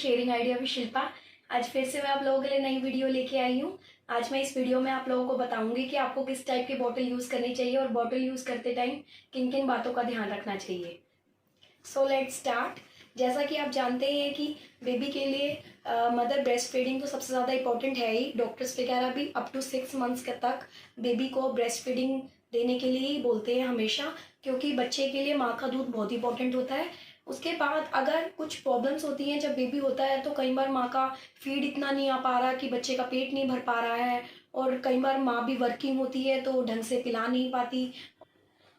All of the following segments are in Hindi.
Sharing idea with Shilpa. आज फिर से मैं आप लोगों के लिए नई वीडियो लेके आई हूँ। आज मैं इस वीडियो में आप लोगों को बताऊंगी कि आपको किस टाइप की बॉटल यूज़ करनी चाहिए और बॉटल यूज़ करते टाइम किन किन बातों का ध्यान रखना चाहिए। So let's start. जैसा कि आप जानते हैं कि बेबी के लिए मदर ब्रेस्ट फीडिंग तो सबसे ज़्यादा इंपॉर्टेंट है ही। डॉक्टर्स वगैरह भी अप टू 6 मंथ्स तक बेबी को ब्रेस्ट फीडिंग देने के लिए ही बोलते हैं हमेशा, क्योंकि बच्चे के लिए माँ का दूध बहुत इंपॉर्टेंट होता है। उसके बाद अगर कुछ प्रॉब्लम्स होती हैं जब बेबी होता है, तो कई बार माँ का फीड इतना नहीं आ पा रहा कि बच्चे का पेट नहीं भर पा रहा है, और कई बार माँ भी वर्किंग होती है तो ढंग से पिला नहीं पाती,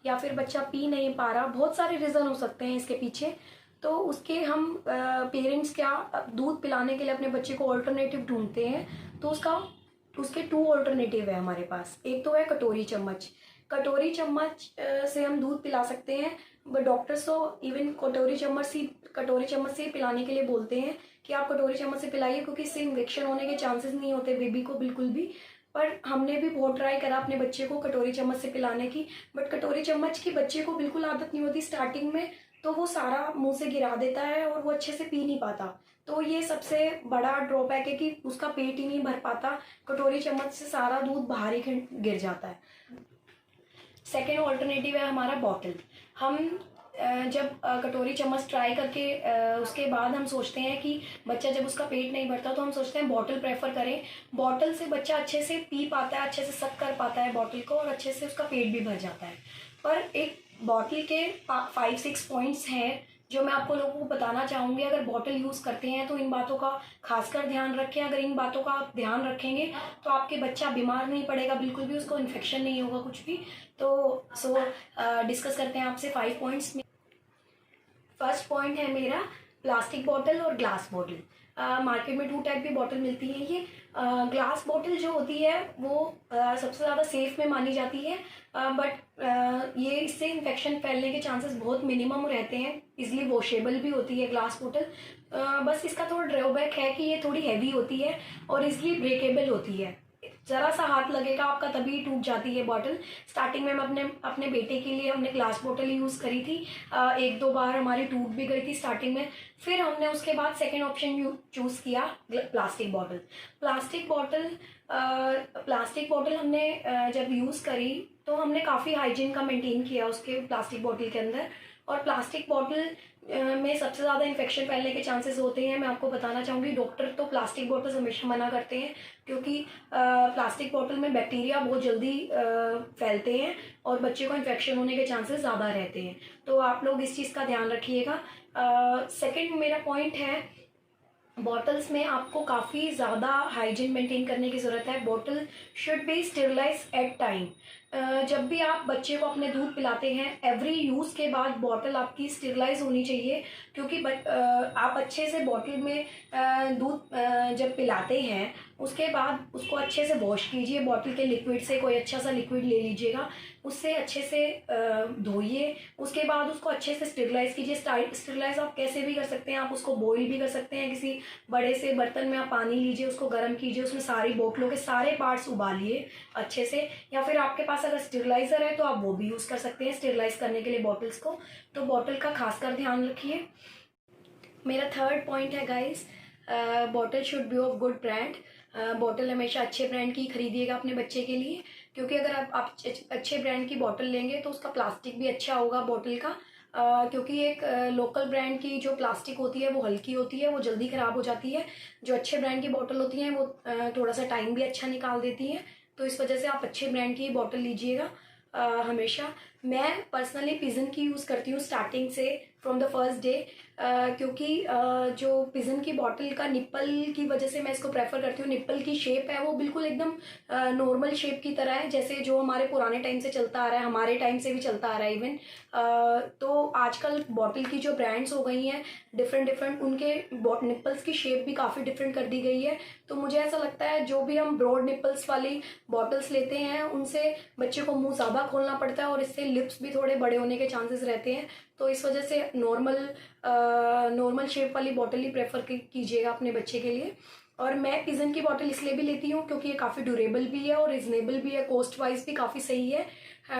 या फिर बच्चा पी नहीं पा रहा। बहुत सारे रीज़न हो सकते हैं इसके पीछे। तो उसके हम पेरेंट्स क्या दूध पिलाने के लिए अपने बच्चे को ऑल्टरनेटिव ढूंढते हैं। तो उसके 2 ऑल्टरनेटिव है हमारे पास। एक तो है कटोरी चम्मच। कटोरी चम्मच से हम दूध पिला सकते हैं, बट डॉक्टर्स तो इवन कटोरी चम्मच से पिलाने के लिए बोलते हैं कि आप कटोरी चम्मच से पिलाइए, क्योंकि इससे इन्फेक्शन होने के चांसेस नहीं होते बेबी को बिल्कुल भी। पर हमने भी बहुत ट्राई करा अपने बच्चे को कटोरी चम्मच से पिलाने की, बट कटोरी चम्मच की बच्चे को बिल्कुल आदत नहीं होती स्टार्टिंग में, तो वो सारा मुंह से गिरा देता है और वो अच्छे से पी नहीं पाता। तो ये सबसे बड़ा ड्रॉबैक है कि उसका पेट ही नहीं भर पाता, कटोरी चम्मच से सारा दूध बाहर ही गिर जाता है। सेकेंड ऑल्टरनेटिव है हमारा बॉटल। हम जब कटोरी चम्मच ट्राई करके उसके बाद हम सोचते हैं कि बच्चा जब उसका पेट नहीं भरता, तो हम सोचते हैं बॉटल प्रेफर करें। बॉटल से बच्चा अच्छे से पी पाता है, अच्छे से सक कर पाता है बॉटल को, और अच्छे से उसका पेट भी भर जाता है। पर एक बॉटल के 5-6 पॉइंट्स हैं जो मैं आपको लोगों को बताना चाहूँगी। अगर बॉटल यूज़ करते हैं तो इन बातों का खासकर ध्यान रखें। अगर इन बातों का आप ध्यान रखेंगे तो आपके बच्चा बीमार नहीं पड़ेगा बिल्कुल भी, उसको इन्फेक्शन नहीं होगा कुछ भी। तो डिस्कस करते हैं आपसे 5 पॉइंट्स में। फर्स्ट पॉइंट है मेरा प्लास्टिक बॉटल और ग्लास बॉटल। मार्केट में 2 टाइप की बॉटल मिलती है। ये ग्लास बॉटल जो होती है वो सबसे ज़्यादा सेफ में मानी जाती है, बट ये इससे इन्फेक्शन फैलने के चांसेस बहुत मिनिमम रहते हैं। इजली वॉशेबल भी होती है ग्लास बॉटल। बस इसका थोड़ा ड्रॉबैक है कि ये थोड़ी हैवी होती है और इजली ब्रेकेबल होती है। ज़रा सा हाथ लगेगा आपका तभी टूट जाती है बॉटल। स्टार्टिंग में मैं अपने बेटे के लिए हमने ग्लास बॉटल यूज़ करी थी। 1-2 बार हमारी टूट भी गई थी स्टार्टिंग में। फिर हमने उसके बाद सेकेंड ऑप्शन चूज़ किया प्लास्टिक बॉटल। प्लास्टिक बॉटल हमने जब यूज़ करी तो हमने काफ़ी हाइजीन का मेंटेन किया उसके प्लास्टिक बॉटल के अंदर। और प्लास्टिक बॉटल में सबसे ज़्यादा इन्फेक्शन फैलने के चांसेस होते हैं। मैं आपको बताना चाहूँगी, डॉक्टर तो प्लास्टिक बॉटल्स हमेशा मना करते हैं, क्योंकि प्लास्टिक बॉटल में बैक्टीरिया बहुत जल्दी फैलते हैं और बच्चे को इन्फेक्शन होने के चांसेस ज़्यादा रहते हैं। तो आप लोग इस चीज़ का ध्यान रखिएगा। सेकेंड मेरा पॉइंट है, बॉटल्स में आपको काफ़ी ज़्यादा हाइजीन मेंटेन करने की ज़रूरत है। Bottle should be sterilize at time. जब भी आप बच्चे को अपने दूध पिलाते हैं, एवरी यूज़ के बाद बॉटल आपकी स्टेरिलाइज होनी चाहिए, क्योंकि आप अच्छे से बॉटल में दूध जब पिलाते हैं उसके बाद उसको अच्छे से वॉश कीजिए। बॉटल के लिक्विड से कोई अच्छा सा लिक्विड ले लीजिएगा, उससे अच्छे से धोइए। उसके बाद उसको अच्छे से स्टेरिलाइज कीजिए। स्टेरिलाइज आप कैसे भी कर सकते हैं, आप उसको बॉईल भी कर सकते हैं। किसी बड़े से बर्तन में आप पानी लीजिए, उसको गर्म कीजिए, उसमें सारी बोतलों के सारे पार्ट्स उबालिए अच्छे से। या फिर आपके पास अगर स्टेरिलाइजर है तो आप वो भी यूज़ कर सकते हैं स्टेरिलाइज करने के लिए बॉटल्स को। तो बॉटल का खासकर ध्यान रखिए। मेरा थर्ड पॉइंट है guys, bottle should B of good brand. Bottle हमेशा अच्छे ब्रांड की खरीदिएगा अपने बच्चे के लिए, क्योंकि अगर आप अच्छे ब्रांड की बॉटल लेंगे तो उसका प्लास्टिक भी अच्छा होगा बॉटल का। क्योंकि एक लोकल ब्रांड की जो प्लास्टिक होती है वो हल्की होती है, वो जल्दी ख़राब हो जाती है। जो अच्छे ब्रांड की बॉटल होती हैं वो थोड़ा सा टाइम भी अच्छा निकाल देती हैं। तो इस वजह से आप अच्छे ब्रांड की बॉटल लीजिएगा हमेशा। मैं पर्सनली पिजन की यूज़ करती हूँ स्टार्टिंग से, फ्रॉम द फर्स्ट डे, क्योंकि जो पिजन की बॉटल का निप्पल की वजह से मैं इसको प्रेफर करती हूँ। निप्पल की शेप है वो बिल्कुल एकदम नॉर्मल शेप की तरह है, जैसे जो हमारे पुराने टाइम से चलता आ रहा है, हमारे टाइम से भी चलता आ रहा है इवन। तो आजकल बॉटल की जो ब्रांड्स हो गई हैं डिफरेंट, उनके निप्पल्स की शेप भी काफ़ी डिफरेंट कर दी गई है। तो मुझे ऐसा लगता है जो भी हम ब्रॉड निप्पल्स वाली बॉटल्स लेते हैं उनसे बच्चे को मुंह ज़्यादा खोलना पड़ता है, और इससे लिप्स भी थोड़े बड़े होने के चांसेस रहते हैं। तो इस वजह से नॉर्मल शेप वाली बॉटल ही प्रेफर कीजिएगा अपने बच्चे के लिए। और मैं पिजन की बॉटल इसलिए भी लेती हूँ क्योंकि ये काफ़ी ड्यूरेबल भी है और रिजनेबल भी है, कॉस्ट वाइज भी काफ़ी सही है,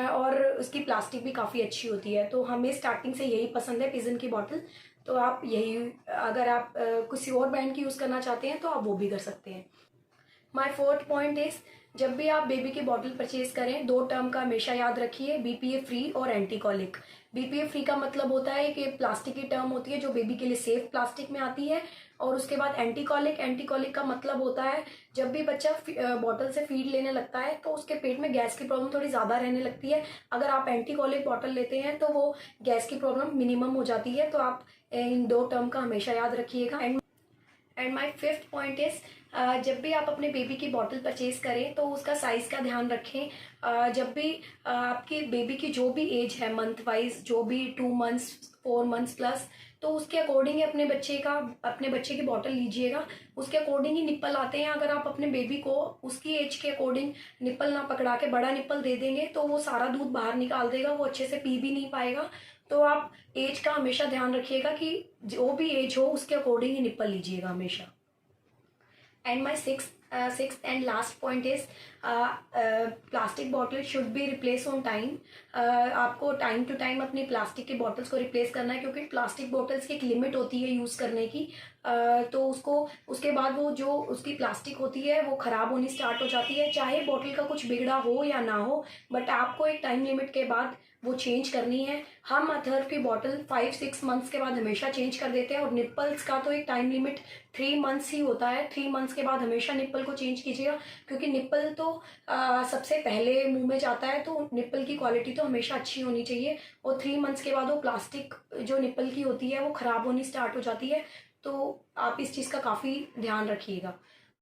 और उसकी प्लास्टिक भी काफ़ी अच्छी होती है। तो हमें स्टार्टिंग से यही पसंद है पिजन की बॉटल। तो आप यही, अगर आप किसी और ब्रांड की यूज़ करना चाहते हैं तो आप वो भी कर सकते हैं। माई फोर्थ पॉइंट इज, जब भी आप बेबी की बॉटल परचेज करें 2 टर्म का हमेशा याद रखिए, बीपीए फ्री और एंटीकॉलिक। बीपीए फ्री का मतलब होता है कि प्लास्टिक की टर्म होती है जो बेबी के लिए सेफ प्लास्टिक में आती है। और उसके बाद एंटीकॉलिक, एंटीकॉलिक का मतलब होता है जब भी बच्चा बॉटल से फीड लेने लगता है तो उसके पेट में गैस की प्रॉब्लम थोड़ी ज़्यादा रहने लगती है। अगर आप एंटीकॉलिक बॉटल लेते हैं तो वो गैस की प्रॉब्लम मिनिमम हो जाती है। तो आप इन 2 टर्म का हमेशा याद रखिएगा। And my fifth point is, जब भी आप अपने बेबी की बॉटल परचेज करें तो उसका साइज़ का ध्यान रखें। जब भी आपकी बेबी की जो भी एज है मंथ वाइज, जो भी 2 मंथ्स 4 मंथ्स प्लस, तो उसके अकॉर्डिंग ही अपने बच्चे की बॉटल लीजिएगा। उसके अकॉर्डिंग ही निप्पल आते हैं। अगर आप अपने बेबी को उसकी एज के अकॉर्डिंग निप्पल ना पकड़ा के बड़ा निप्पल दे देंगे तो वो सारा दूध बाहर निकाल देगा, वो अच्छे से पी भी नहीं पाएगा। तो आप एज का हमेशा ध्यान रखिएगा कि जो भी एज हो उसके अकॉर्डिंग ही निप्पल लीजिएगा हमेशा। And my six and last point is, plastic bottle should be replace on time. आपको टाइम टू टाइम अपनी प्लास्टिक की बॉटल्स को रिप्लेस करना है, क्योंकि प्लास्टिक बॉटल्स की एक लिमिट होती है यूज़ करने की। तो उसके बाद वो जो उसकी प्लास्टिक होती है वो ख़राब होनी स्टार्ट हो जाती है, चाहे बॉटल का कुछ बिगड़ा हो या ना हो, बट आपको एक टाइम लिमिट के बाद वो चेंज करनी है। हम अथर्व की बॉटल 5-6 मंथ्स के बाद हमेशा चेंज कर देते हैं, और निप्पल्स का तो एक टाइम लिमिट 3 मंथ्स ही होता है। 3 मंथ्स के बाद हमेशा निप्पल को चेंज कीजिएगा, क्योंकि निप्पल तो सबसे पहले मुंह में जाता है, तो निप्पल की क्वालिटी तो हमेशा अच्छी होनी चाहिए। और 3 मंथ्स के बाद वो प्लास्टिक जो निप्पल की होती है वो ख़राब होनी स्टार्ट हो जाती है। तो आप इस चीज़ का काफ़ी ध्यान रखिएगा।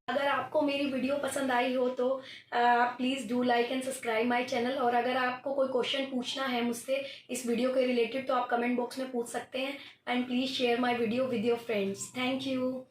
अगर आपको मेरी वीडियो पसंद आई हो तो please do like and subscribe my channel. और अगर आपको कोई क्वेश्चन पूछना है मुझसे इस वीडियो के रिलेटेड तो आप कमेंट बॉक्स में पूछ सकते हैं। And please share my video with your friends. Thank you.